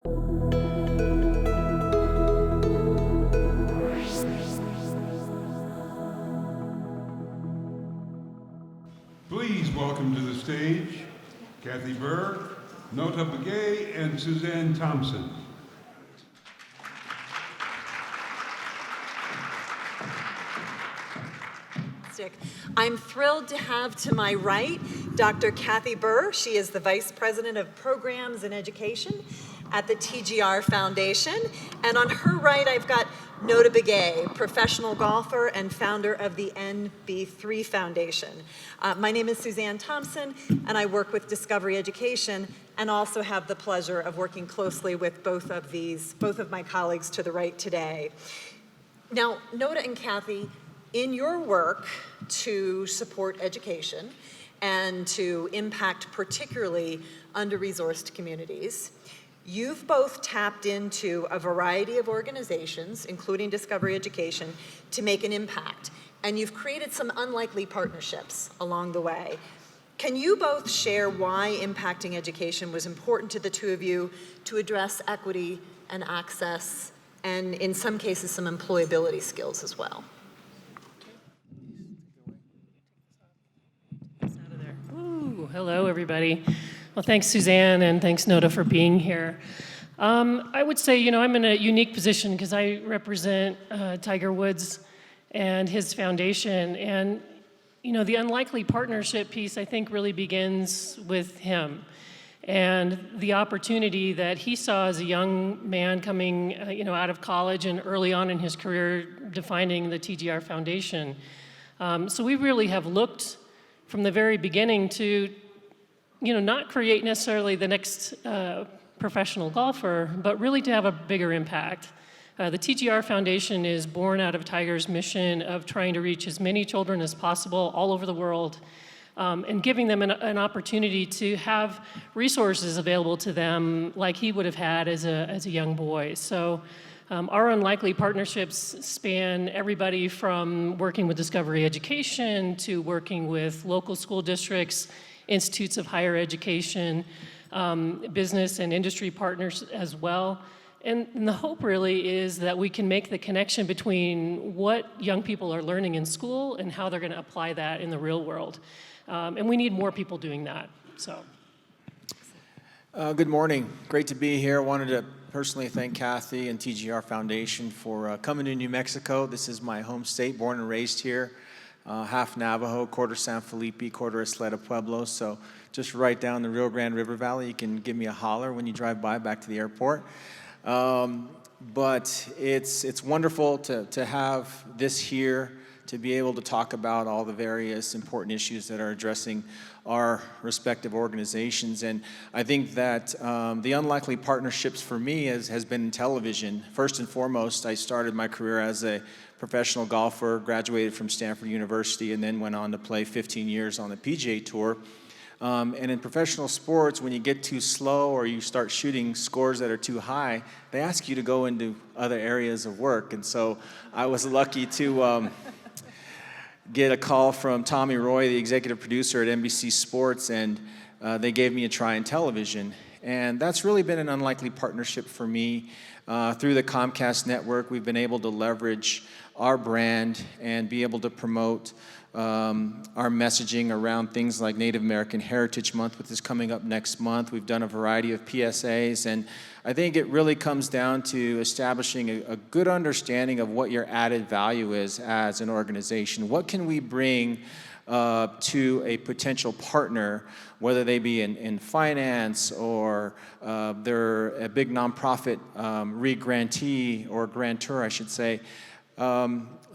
Please welcome to the stage Kathy Burr, Nota Begay, and Suzanne Thompson. I'm thrilled to have to my right Dr. Kathy Burr. She is the Vice President of Programs and Education at the TGRF Foundation. And on her right, I've got Nota Begay, professional golfer and founder of the NB3 Foundation. My name is Suzanne Thompson, and I work with Discovery Education and also have the pleasure of working closely with both of my colleagues to the right today. Now, Nota and Kathy, in your work to support education and to impact particularly under-resourced communities, you've both tapped into a variety of organizations, including Discovery Education, to make an impact. And you've created some unlikely partnerships along the way. Can you both share why impacting education was important to the two of you to address equity and access, and in some cases, some employability skills as well? Hello, everybody. Well, thanks, Suzanne, and thanks, Nota, for being here. I would say, I'm in a unique position because I represent Tiger Woods and his foundation. And, the unlikely partnership piece, I think, really begins with him and the opportunity that he saw as a young man coming, out of college and early on in his career defining the TGR Foundation. So we really have looked from the very beginning to, not create necessarily the next professional golfer, but really to have a bigger impact. The TGR Foundation is born out of Tiger's mission of trying to reach as many children as possible all over the world, and giving them an opportunity to have resources available to them like he would have had as a young boy. So our unlikely partnerships span everybody from working with Discovery Education to working with local school districts, institutes of higher education, business and industry partners as well. And the hope really is that we can make the connection between what young people are learning in school and how they're going to apply that in the real world. And we need more people doing that. So. Good morning. Great to be here. Wanted to personally thank Kathy and TGR Foundation for coming to New Mexico. This is my home state, born and raised here. Half Navajo, quarter San Felipe, quarter Isleta Pueblo. So just right down the Rio Grande River Valley. You can give me a holler when you drive by back to the airport. But it's wonderful to have this here, to be able to talk about all the various important issues that are addressing our respective organizations. And I think that the unlikely partnerships for me has been in television. First and foremost, I started my career as a professional golfer, graduated from Stanford University, and then went on to play 15 years on the PGA Tour. And in professional sports, when you get too slow or you start shooting scores that are too high, they ask you to go into other areas of work. And so I was lucky to get a call from Tommy Roy, the executive producer at NBC Sports, and they gave me a try in television. And that's really been an unlikely partnership for me. Through the Comcast network, we've been able to leverage our brand and be able to promote our messaging around things like Native American Heritage Month, which is coming up next month. We've done a variety of PSAs, and I think it really comes down to establishing a good understanding of what your added value is as an organization. What can we bring to a potential partner, whether they be in finance or they're a big nonprofit re-grantee or grantor, I should say,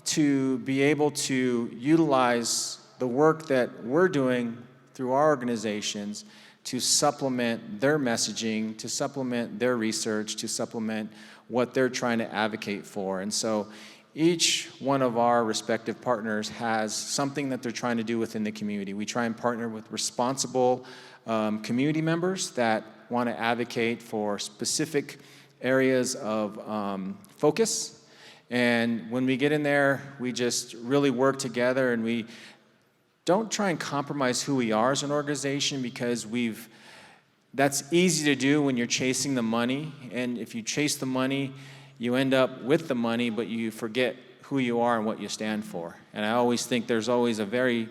to be able to utilize the work that we're doing through our organizations to supplement their messaging, to supplement their research, to supplement what they're trying to advocate for. And so each one of our respective partners has something that they're trying to do within the community. We try and partner with responsible community members that want to advocate for specific areas of focus. And when we get in there, we just really work together, and we don't try and compromise who we are as an organization, because we've That's easy to do when you're chasing the money, and if you chase the money, you end up with the money, but you forget who you are and what you stand for. And I always think there's always a very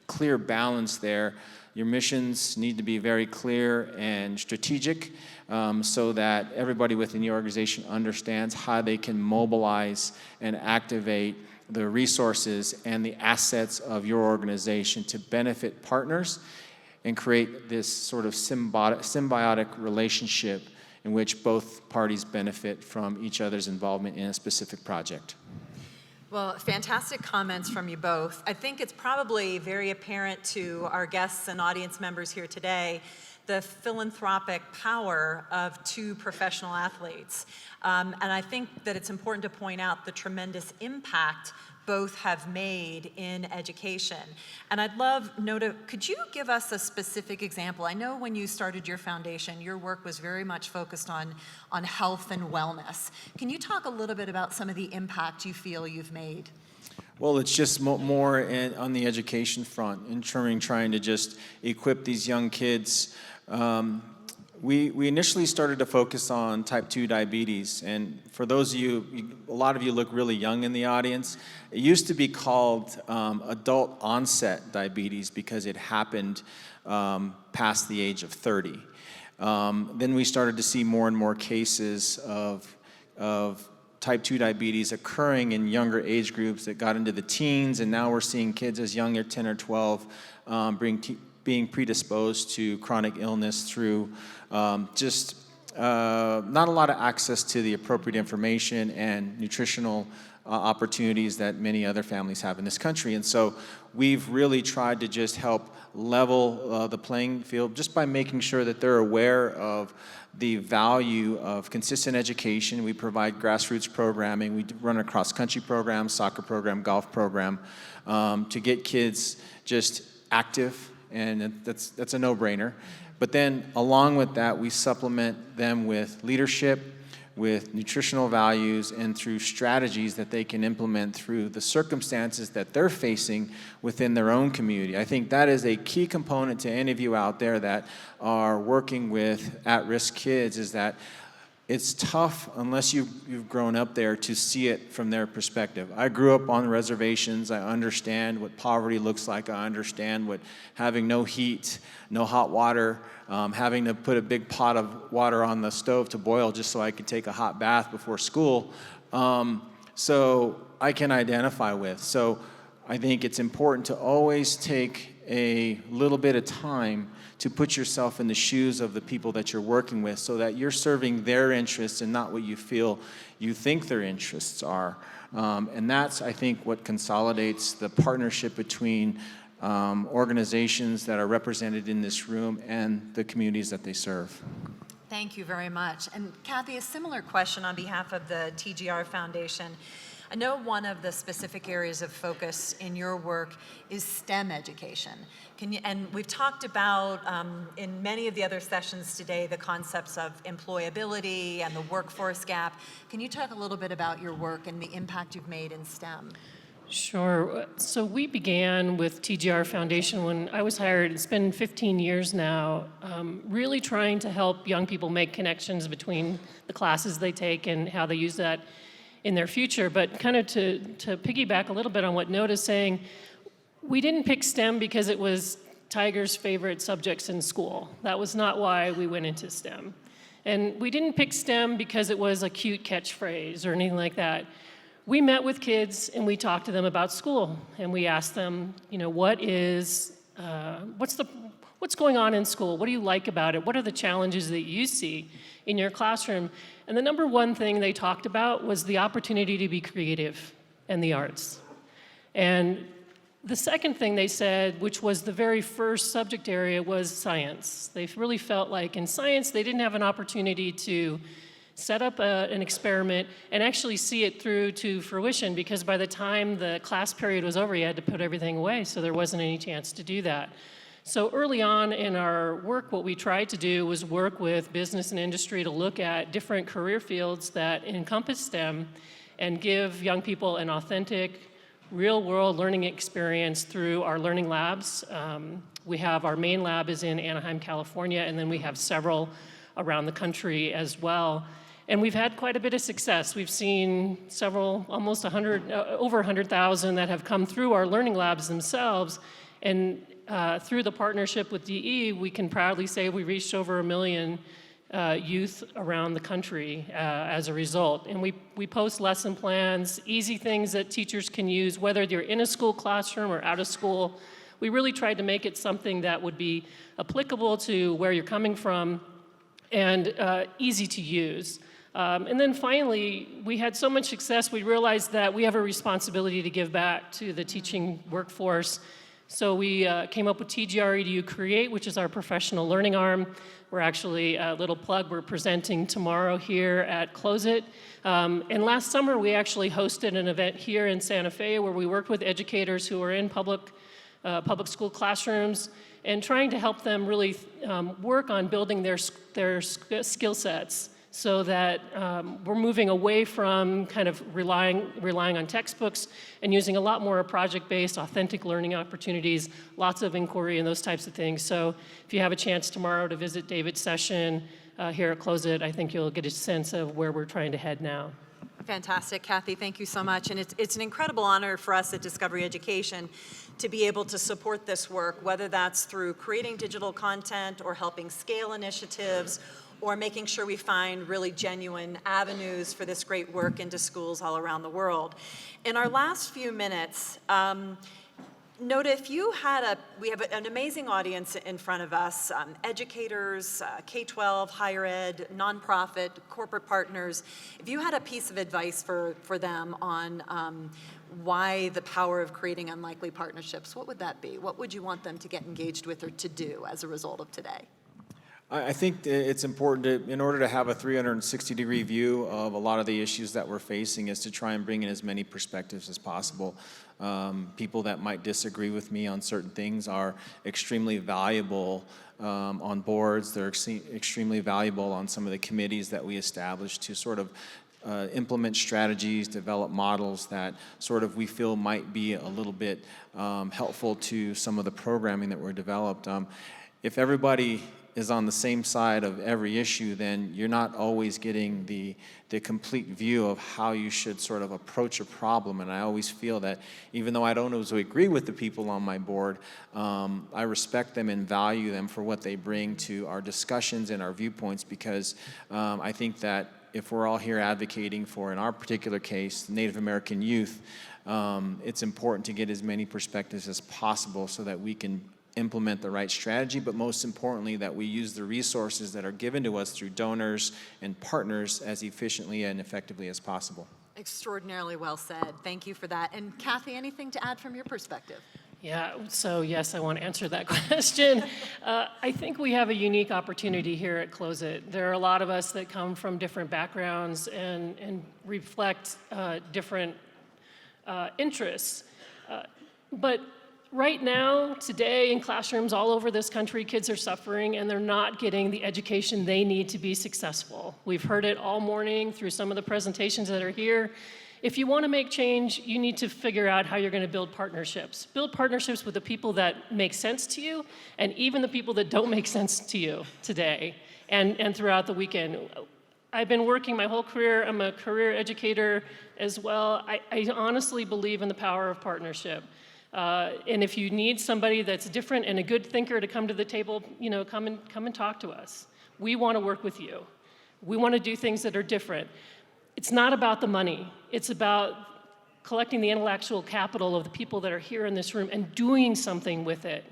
clear balance there. Your missions need to be very clear and strategic, so that everybody within the organization understands how they can mobilize and activate the resources and the assets of your organization to benefit partners and create this sort of symbiotic relationship in which both parties benefit from each other's involvement in a specific project. Well, fantastic comments from you both. I think it's probably very apparent to our guests and audience members here today the philanthropic power of two professional athletes. And I think that it's important to point out the tremendous impact both have made in education. And I'd love, Nota, could you give us a specific example? I know when you started your foundation, your work was very much focused on health and wellness. Can you talk a little bit about some of the impact you feel you've made? Well, it's just more on the education front, in trying to just equip these young kids. We initially started to focus on type 2 diabetes, and for those of you, a lot of you look really young in the audience. It used to be called adult onset diabetes because it happened past the age of 30. Then we started to see more and more cases of type 2 diabetes occurring in younger age groups that got into the teens, and now we're seeing kids as young as 10 or 12 being predisposed to chronic illness through just not a lot of access to the appropriate information and nutritional opportunities that many other families have in this country. And so we've really tried to just help level the playing field just by making sure that they're aware of the value of consistent education. We provide grassroots programming. We run a cross-country program, soccer program, golf program, to get kids just active, and that's a no-brainer. But then along with that, we supplement them with leadership, with nutritional values, and through strategies that they can implement through the circumstances that they're facing within their own community. I think that is a key component to any of you out there that are working with at-risk kids, is that it's tough unless you've grown up there to see it from their perspective. I grew up on reservations. I understand what poverty looks like. I understand what having no heat, no hot water, having to put a big pot of water on the stove to boil just so I could take a hot bath before school. So I can identify with. So I think it's important to always take a little bit of time to put yourself in the shoes of the people that you're working with so that you're serving their interests and not what you feel you think their interests are. And that's, I think, what consolidates the partnership between organizations that are represented in this room and the communities that they serve. Thank you very much. And Kathy, a similar question on behalf of the TGR Foundation. I know one of the specific areas of focus in your work is STEM education. And we've talked about, in many of the other sessions today, the concepts of employability and the workforce gap. Can you talk a little bit about your work and the impact you've made in STEM? Sure. So we began with TGR Foundation when I was hired. It's been 15 years now, really trying to help young people make connections between the classes they take and how they use that in their future. But kind of to piggyback a little bit on what Nota's saying, we didn't pick STEM because it was Tiger's favorite subjects in school. That was not why we went into STEM. And we didn't pick STEM because it was a cute catchphrase or anything like that. We met with kids and we talked to them about school, and we asked them, what's going on in school? What do you like about it? What are the challenges that you see in your classroom? And the number one thing they talked about was the opportunity to be creative and the arts. And the second thing they said, which was the very first subject area, was science. They really felt like in science they didn't have an opportunity to set up an experiment and actually see it through to fruition, because by the time the class period was over, you had to put everything away, so there wasn't any chance to do that. So early on in our work, what we tried to do was work with business and industry to look at different career fields that encompass STEM and give young people an authentic, real-world learning experience through our learning labs. We have our main lab is in Anaheim, California, and then we have several around the country as well. And we've had quite a bit of success. We've seen several, almost 100, over 100,000 that have come through our learning labs themselves. And through the partnership with DE, we can proudly say we reached over 1 million youth around the country as a result. And we post lesson plans, easy things that teachers can use, whether you're in a school classroom or out of school. We really tried to make it something that would be applicable to where you're coming from and easy to use. And then finally, we had so much success, we realized that we have a responsibility to give back to the teaching workforce. So we came up with TGRF Create, which is our professional learning arm. We're actually, a little plug, we're presenting tomorrow here at Close It. And last summer, we actually hosted an event here in Santa Fe where we worked with educators who are in public school classrooms and trying to help them really work on building their skill sets, so that we're moving away from kind of relying on textbooks and using a lot more project-based, authentic learning opportunities, lots of inquiry and those types of things. So if you have a chance tomorrow to visit David's session here at Close It, I think you'll get a sense of where we're trying to head now. Fantastic, Kathy, thank you so much. And it's an incredible honor for us at Discovery Education to be able to support this work, whether that's through creating digital content or helping scale initiatives, or making sure we find really genuine avenues for this great work into schools all around the world. In our last few minutes, Noda, if you had we have an amazing audience in front of us, educators, K-12, higher ed, nonprofit, corporate partners. If you had a piece of advice for them on why the power of creating unlikely partnerships, what would that be? What would you want them to get engaged with or to do as a result of today? I think it's important in order to have a 360-degree view of a lot of the issues that we're facing, is to try and bring in as many perspectives as possible. People that might disagree with me on certain things are extremely valuable on boards. They're extremely valuable on some of the committees that we establish to sort of implement strategies, develop models that sort of we feel might be a little bit helpful to some of the programming that we're developed. If everybody is on the same side of every issue, then you're not always getting the complete view of how you should sort of approach a problem. And I always feel that even though I don't always agree with the people on my board, I respect them and value them for what they bring to our discussions and our viewpoints, because I think that if we're all here advocating for, in our particular case, Native American youth, it's important to get as many perspectives as possible so that we can implement the right strategy, but most importantly, that we use the resources that are given to us through donors and partners as efficiently and effectively as possible. Extraordinarily well said. Thank you for that. And Kathy, anything to add from your perspective? Yeah, so yes, I want to answer that question. I think we have a unique opportunity here at Close It. There are a lot of us that come from different backgrounds and reflect different interests. But right now, today, in classrooms all over this country, kids are suffering and they're not getting the education they need to be successful. We've heard it all morning through some of the presentations that are here. If you want to make change, you need to figure out how you're going to build partnerships. Build partnerships with the people that make sense to you, and even the people that don't make sense to you today and throughout the weekend. I've been working my whole career. I'm a career educator as well. I honestly believe in the power of partnership. And if you need somebody that's different and a good thinker to come to the table, you know, come and talk to us. We want to work with you. We want to do things that are different. It's not about the money. It's about collecting the intellectual capital of the people that are here in this room and doing something with it.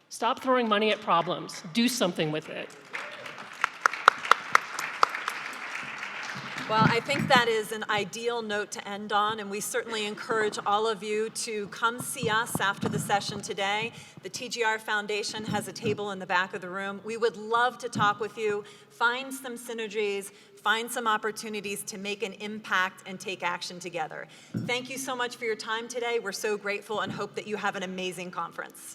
Stop throwing money at problems. Do something with it. Well, I think that is an ideal note to end on, and we certainly encourage all of you to come see us after the session today. The TGR Foundation has a table in the back of the room. We would love to talk with you, find some synergies, find some opportunities to make an impact and take action together. Thank you so much for your time today. We're so grateful and hope that you have an amazing conference.